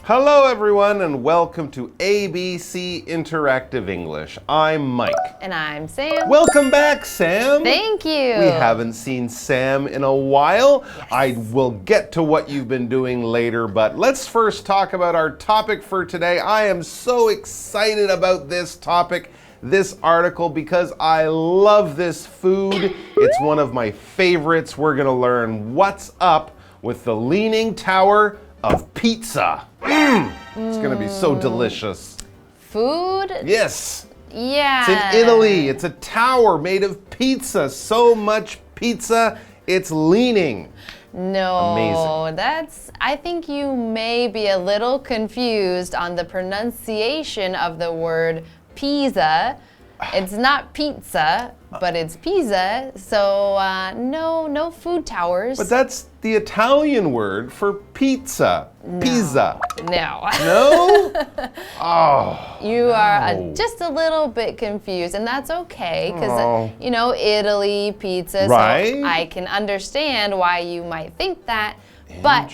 Hello everyone and welcome to ABC Interactive English. I'm Mike. And I'm Sam. Welcome back, Sam. Thank you. We haven't seen Sam in a while. Yes. I will get to what you've been doing later, but let's first talk about our topic for today. I am so excited about this topic, this article, because I love this food. It's one of my favorites. We're going to learn what's up with the Leaning Tower of Pisa. It's going to be so delicious. Food? Yes. Yeah. It's in Italy. It's a tower made of pizza. So much pizza, it's leaning. No, Amazing. I think you may be a little confused on the pronunciation of the word Pisa. It's not pizza, but it's Pisa. So no food towers. But that's the Italian word for pizza. No. Pizza. No. No? Oh. You are just a little bit confused, and that's okay because, you know, Italy, pizza, Right? so I can understand why you might think that, but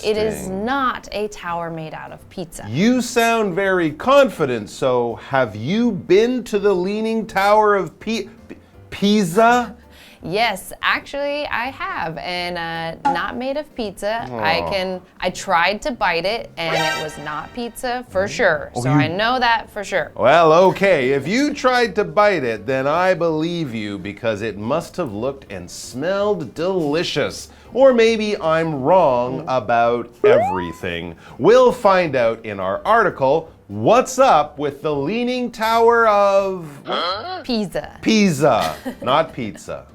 it is not a tower made out of pizza. You sound very confident, so have you been to the Leaning Tower of Pisa? Yes, actually I have, and not made of pizza. I tried to bite it, and it was not pizza for sure. So I know that for sure. Well, okay, if you tried to bite it, then I believe you because it must have looked and smelled delicious. Or maybe I'm wrong about everything. We'll find out in our article, what's up with the Leaning Tower of Pisa. Pisa, not pizza.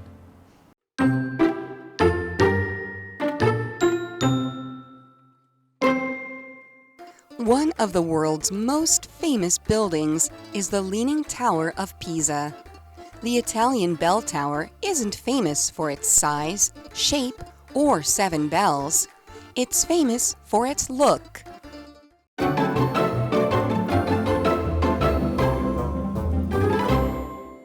One of the world's most famous buildings is the Leaning Tower of Pisa. The Italian bell tower isn't famous for its size, shape, or 7 bells. It's famous for its look.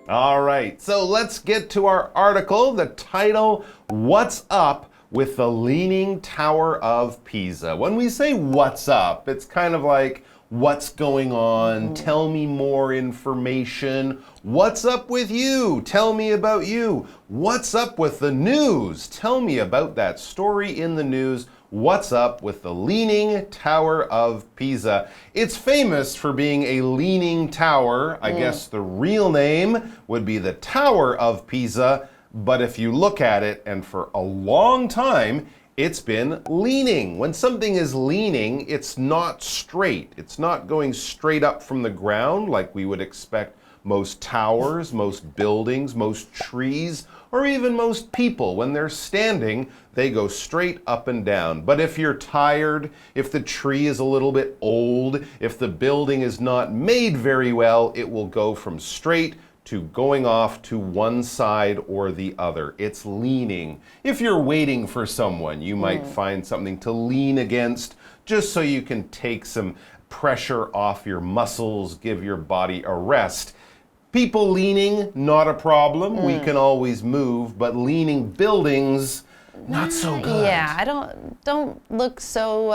All right, so let's get to our article. The title, What's Up with the Leaning Tower of Pisa? When we say what's up, it's kind of like, what's going on? Tell me more information. What's up with you? Tell me about you. What's up with the news? Tell me about that story in the news. What's up with the Leaning Tower of Pisa? It's famous for being a leaning tower. I guess the real name would be the Tower of Pisa. But if you look at it, and for a long time, it's been leaning. When something is leaning, it's not straight. It's not going straight up from the ground like we would expect most towers, most buildings, most trees, or even most people. When they're standing, they go straight up and down. But if you're tired, if the tree is a little bit old, if the building is not made very well, it will go from straight to going off to one side or the other. It's leaning. If you're waiting for someone, you might find something to lean against just so you can take some pressure off your muscles, give your body a rest. People leaning, not a problem. We can always move, but leaning buildings, not so good. Yeah, I don't look so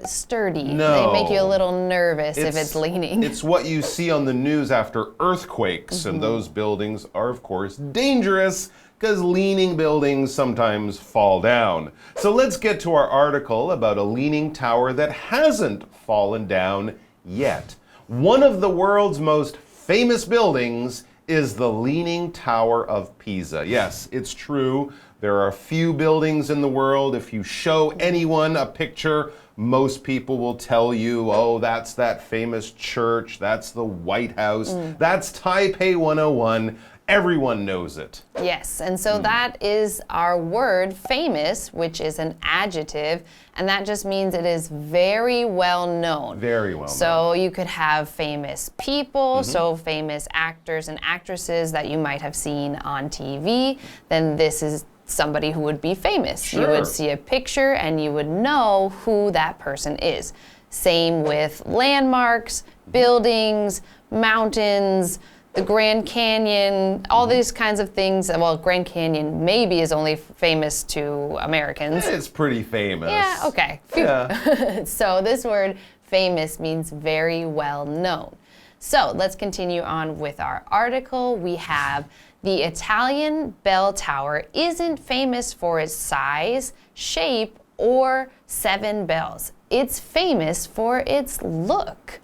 sturdy. No. They make you a little nervous if it's leaning. It's what you see on the news after earthquakes, and those buildings are, of course, dangerous because leaning buildings sometimes fall down. So let's get to our article about a leaning tower that hasn't fallen down yet. One of the world's most famous buildings is the Leaning Tower of Pisa. Yes, it's true. There are a few buildings in the world. If you show anyone a picture, most people will tell you, oh, that's that famous church, that's the White House, that's Taipei 101. Everyone knows it. Yes, and so that is our word famous, which is an adjective, and that just means it is very well known. Very well known. So you could have famous people, so famous actors and actresses that you might have seen on TV, then this is somebody who would be famous. Sure. You would see a picture and you would know who that person is. Same with landmarks, buildings, mountains, the Grand Canyon, all these kinds of things. Well, Grand Canyon maybe is only famous to Americans. It's pretty famous. Yeah, okay. Phew. Yeah. So this word Famous means very well known. So let's continue on with our article. We have the Italian bell tower isn't famous for its size, shape, or 7 bells. It's famous for its look.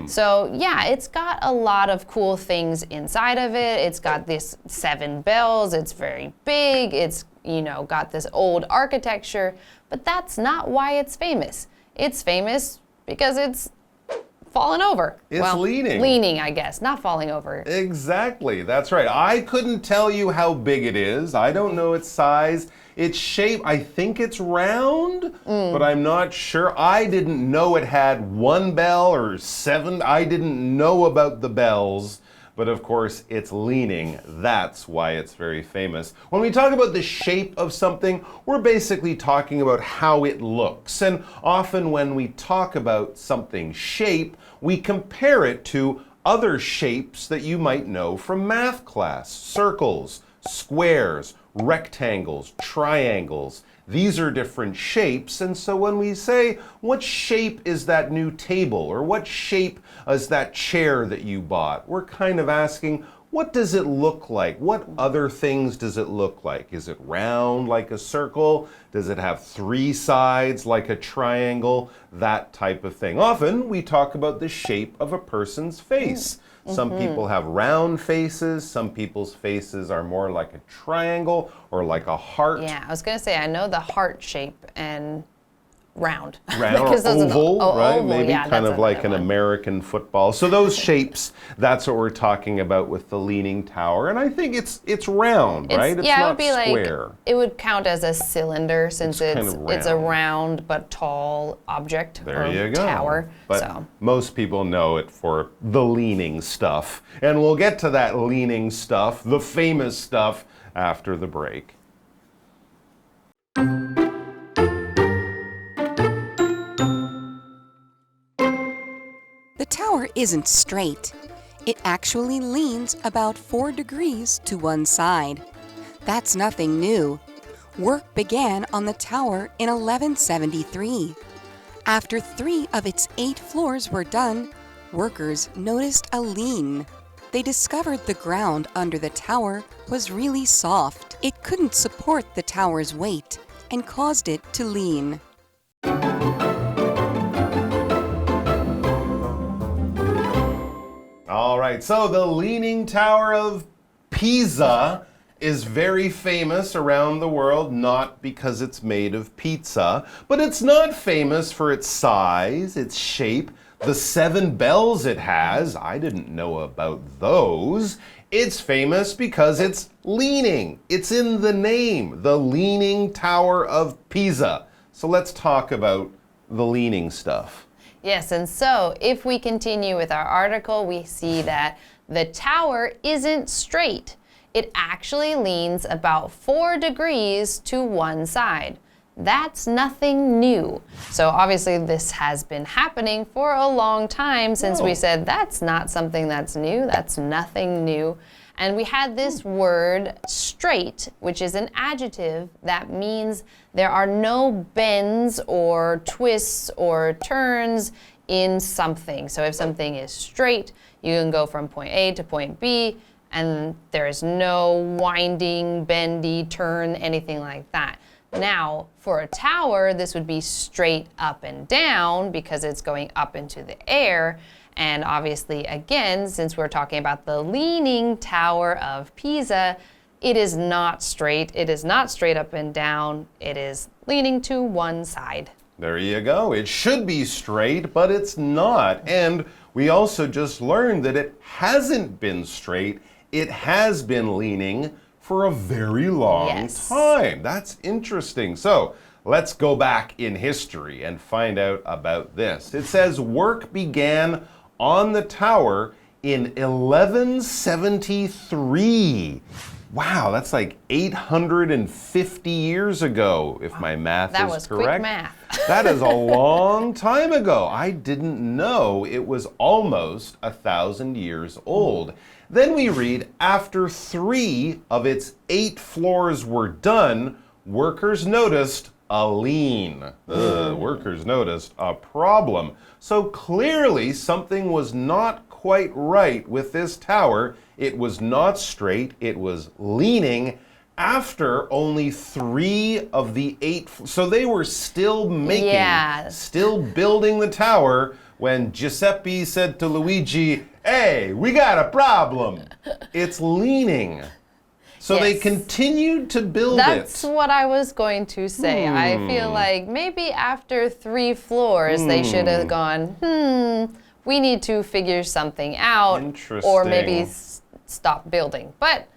So yeah, it's got a lot of cool things inside of it. It's got this 7 bells. It's very big. It's, got this old architecture, but that's not why it's famous. It's famous because it's fallen over. It's leaning. Leaning, I guess, not falling over. Exactly, that's right. I couldn't tell you how big it is. I don't know its size. Its shape, I think it's round, but I'm not sure. I didn't know it had 1 bell or 7. I didn't know about the bells. But of course, it's leaning. That's why it's very famous. When we talk about the shape of something, we're basically talking about how it looks. And often when we talk about something's shape, we compare it to other shapes that you might know from math class. Circles, squares, rectangles, triangles. These are different shapes, and so when we say, what shape is that new table, or what shape is that chair that you bought, we're kind of asking, what does it look like? What other things does it look like? Is it round like a circle? Does it have 3 sides like a triangle? That type of thing. Often we talk about the shape of a person's face. Some people have round faces. Some people's faces are more like a triangle or like a heart. Yeah, I was going to say, I know the heart shape and round. Round or oval, right? Oval, Maybe yeah, kind of like an one. American football. So those shapes, that's what we're talking about with the Leaning Tower. And I think it's round, right? It's yeah, not it would be square. like, it would count as a cylinder since it's a round. round but tall object There or you go. tower. But most people know it for the leaning stuff. And we'll get to that leaning stuff, the famous stuff, after the break. The tower isn't straight. It actually leans about 4 degrees to one side. That's nothing new. Work began on the tower in 1173. After 3 of its 8 floors were done, workers noticed a lean. They discovered the ground under the tower was really soft. It couldn't support the tower's weight and caused it to lean. All right, so the Leaning Tower of Pisa is very famous around the world, not because it's made of pizza, but it's not famous for its size, its shape, the 7 bells it has. I didn't know about those. It's famous because it's leaning. It's in the name, the Leaning Tower of Pisa. So let's talk about the leaning stuff. Yes, and so if we continue with our article, we see that the tower isn't straight. It actually leans about 4 degrees to one side. That's nothing new. So obviously this has been happening for a long time since we said that's not something that's new, that's nothing new. And we had this word straight, which is an adjective that means there are no bends or twists or turns in something. So if something is straight, you can go from point A to point B, and there is no winding, bendy, turn, anything like that. Now, for a tower, this would be straight up and down because it's going up into the air. And obviously, again, since we're talking about the Leaning Tower of Pisa, it is not straight. It is not straight up and down. It is leaning to one side. There you go. It should be straight, but it's not. And we also just learned that it hasn't been straight. It has been leaning for a very long time. That's interesting. So let's go back in history and find out about this. It says work began on the tower in 1173. Wow, that's like 850 years ago, if my math is correct. That was quick math. That is a long time ago. I didn't know it was almost 1,000 years old. Then we read, after 3 of its 8 floors were done, workers noticed a lean. Workers noticed a problem. So clearly something was not quite right with this tower. It was not straight, it was leaning after only 3 of the 8. So they were still still building the tower when Giuseppe said to Luigi, "Hey, we got a problem. It's leaning." So they continued to build That's what I was going to say. I feel like maybe after 3 floors, they should have gone, we need to figure something out. Or maybe stop building. But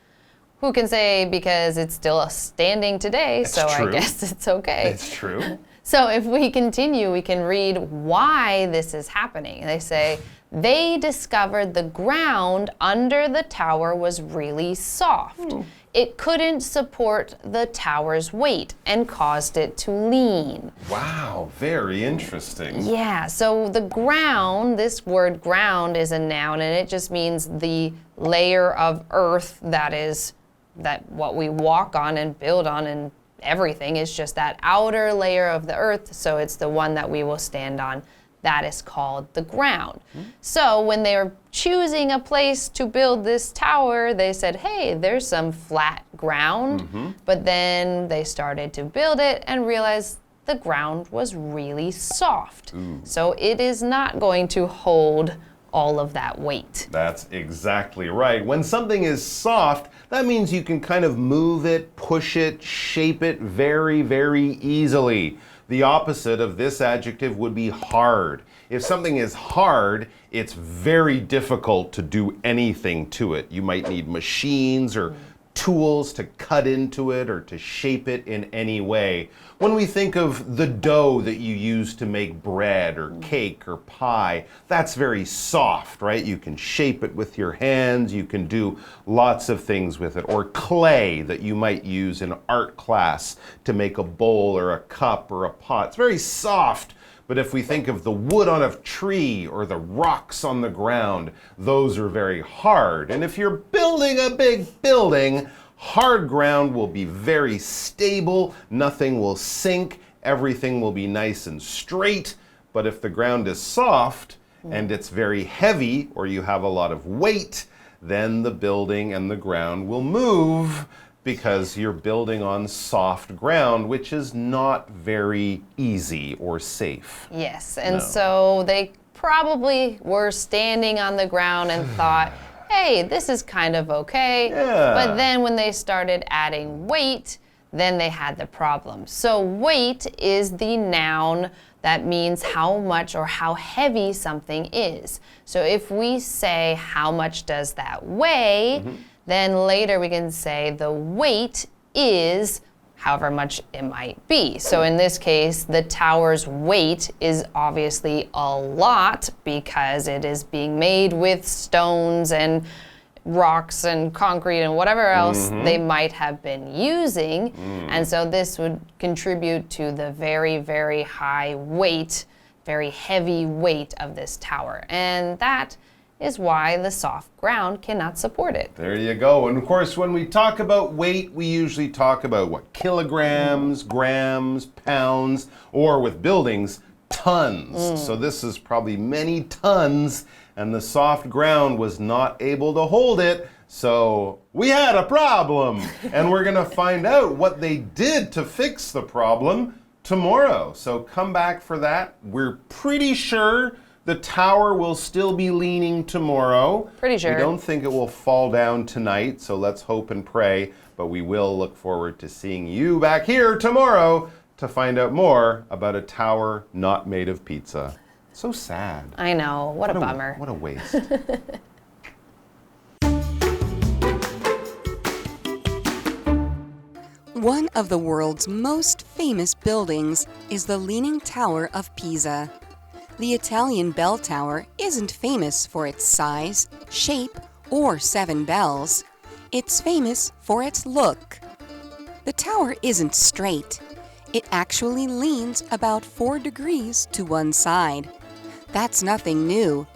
who can say, because it's still standing today, so I guess it's okay. It's true. So if we continue, we can read why this is happening. They say, they discovered the ground under the tower was really soft. It couldn't support the tower's weight and caused it to lean. Wow, very interesting. Yeah, so the ground, this word ground is a noun, and it just means the layer of earth that what we walk on and build on, and everything is just that outer layer of the earth, so it's the one that we will stand on. That is called the ground. So when they were choosing a place to build this tower, they said, hey, there's some flat ground. But then they started to build it and realized the ground was really soft. So it is not going to hold all of that weight. That's exactly right. When something is soft, that means you can kind of move it, push it, shape it very, very easily. The opposite of this adjective would be hard. If something is hard, it's very difficult to do anything to it. You might need machines or tools to cut into it or to shape it in any way. When we think of the dough that you use to make bread or cake or pie, that's very soft, right? You can shape it with your hands, you can do lots of things with it. Or clay that you might use in art class to make a bowl or a cup or a pot. It's very soft. But if we think of the wood on a tree or the rocks on the ground, those are very hard. And if you're building a big building, hard ground will be very stable, nothing will sink, everything will be nice and straight. But if the ground is soft and it's very heavy or you have a lot of weight, then the building and the ground will move, because you're building on soft ground, which is not very easy or safe. Yes, and so they probably were standing on the ground and thought, hey, this is kind of okay. But then when they started adding weight, then they had the problem. So weight is the noun that means how much or how heavy something is. So if we say, how much does that weigh? Then later we can say the weight is however much it might be. So in this case, the tower's weight is obviously a lot because it is being made with stones and rocks and concrete and whatever else they might have been using. And so this would contribute to the very, very high weight, very heavy weight of this tower. And that is why the soft ground cannot support it. There you go. And of course, when we talk about weight, we usually talk about what? Kilograms, grams, pounds, or with buildings, tons. So this is probably many tons, and the soft ground was not able to hold it. So we had a problem. And we're going to find out what they did to fix the problem tomorrow. So come back for that. We're pretty sure the tower will still be leaning tomorrow. Pretty sure. We don't think it will fall down tonight, so let's hope and pray. But we will look forward to seeing you back here tomorrow to find out more about a tower not made of pizza. So sad. I know. What a bummer. What a waste. One of the world's most famous buildings is the Leaning Tower of Pisa. The Italian bell tower isn't famous for its size, shape, or 7 bells. It's famous for its look. The tower isn't straight. It actually leans about 4 degrees to one side. That's nothing new.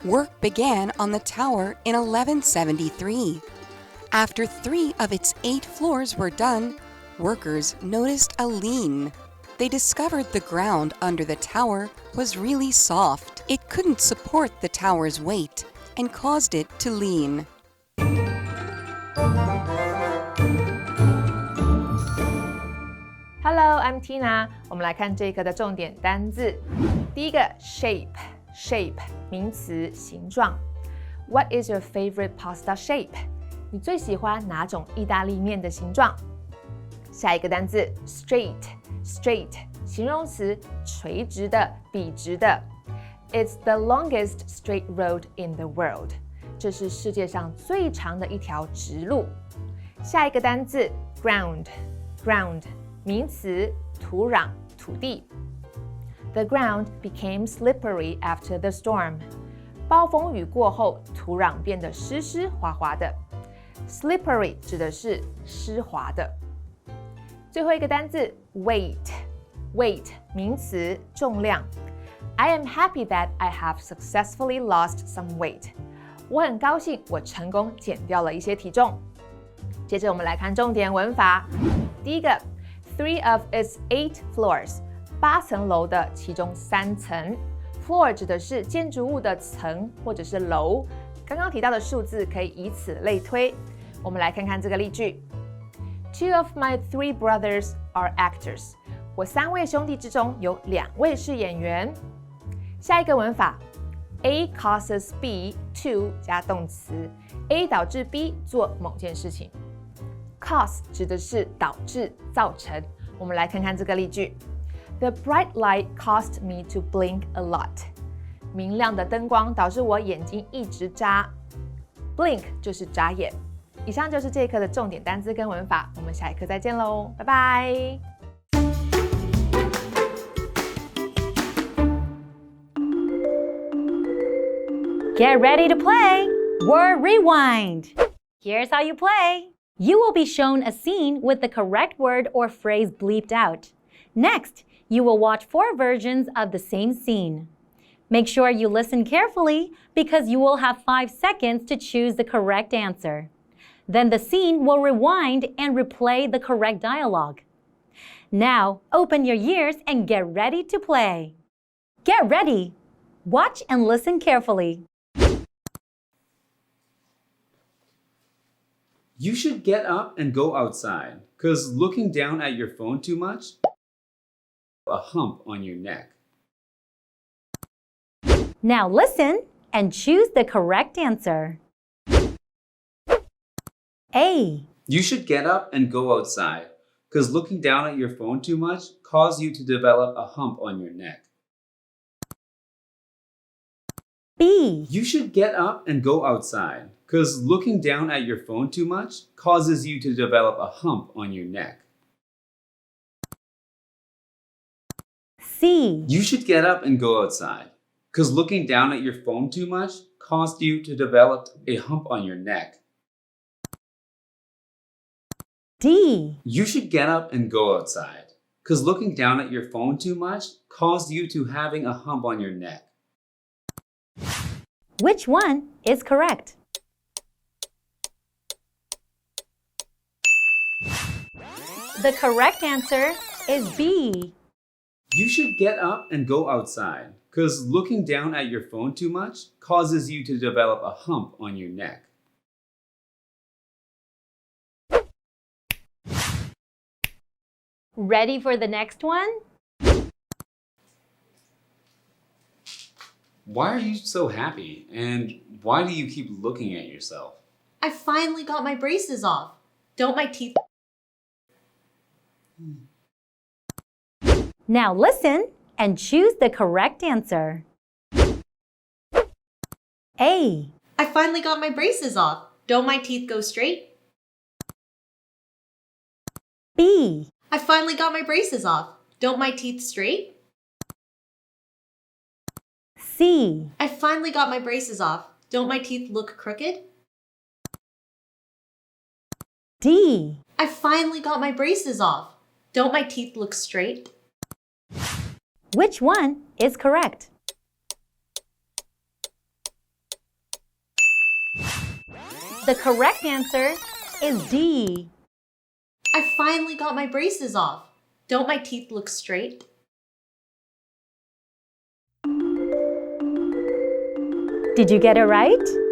Work began on the tower in 1173. After 3 of its 8 floors were done, workers noticed a lean. they discovered the ground under the tower was really soft. It couldn't support the tower's weight and caused it to lean. Hello, I'm Tina. 我们来看这一课的重点单字。第一个 shape 名词，形状。What is your favorite pasta shape? 你最喜欢哪种意大利面的形状？下一个单字 straight 形容词，垂直的，笔直的。It's the longest straight road in the world. 这是世界上最长的一条直路。下一个单字 ground 名词，土壤，土地。The ground became slippery after the storm. 暴风雨过后，土壤变得湿湿滑滑的。Slippery 指的是湿滑的。最后一个单字 weight 名词，重量。I am happy that I have successfully lost some weight. 我很高兴我成功减掉了一些体重。接着我们来看重点文法。第一个 3 of its 8 floors 8层楼的其中3层。Floor 指的是建筑物的层或者是楼，刚刚提到的数字可以以此类推。我们来看看这个例句 ：Two of my 3 brothers are actors. 我3位兄弟之中有2位是演员。下一个文法 A causes B to 加动词 ，A 导致 B 做某件事情。Cause 指的是导致、造成。我们来看看这个例句。The bright light caused me to blink a lot. 明亮的灯光导致我眼睛一直眨。Blink 就是眨眼。以上就是这一课的重点单字跟文法，我们下一课再见喽，拜拜。Get ready to play Word Rewind. Here's how you play. You will be shown a scene with the correct word or phrase bleeped out. Next, you will watch 4 versions of the same scene. Make sure you listen carefully because you will have 5 seconds to choose the correct answer. Then the scene will rewind and replay the correct dialogue. Now, open your ears and get ready to play. Get ready. Watch and listen carefully. You should get up and go outside, 'cause looking down at your phone too much, a hump on your neck. Now listen and choose the correct answer. A. You should get up and go outside, 'cause looking down at your phone too much causes you to develop a hump on your neck. B. You should get up and go outside, 'cause looking down at your phone too much causes you to develop a hump on your neck. C. You should get up and go outside, 'cause looking down at your phone too much caused you to develop a hump on your neck. D. You should get up and go outside, 'cause looking down at your phone too much caused you to having a hump on your neck. Which one is correct? The correct answer is B. You should get up and go outside, 'cause looking down at your phone too much causes you to develop a hump on your neck. Ready for the next one? Why are you so happy? And why do you keep looking at yourself? I finally got my braces off. Don't my teeth... Now listen and choose the correct answer. A. I finally got my braces off. Don't my teeth go straight? B. I finally got my braces off. Don't my teeth straight? C. I finally got my braces off. Don't my teeth look crooked? D. I finally got my braces off. Don't my teeth look straight? Which one is correct? The correct answer is D. I finally got my braces off. Don't my teeth look straight? Did you get it right?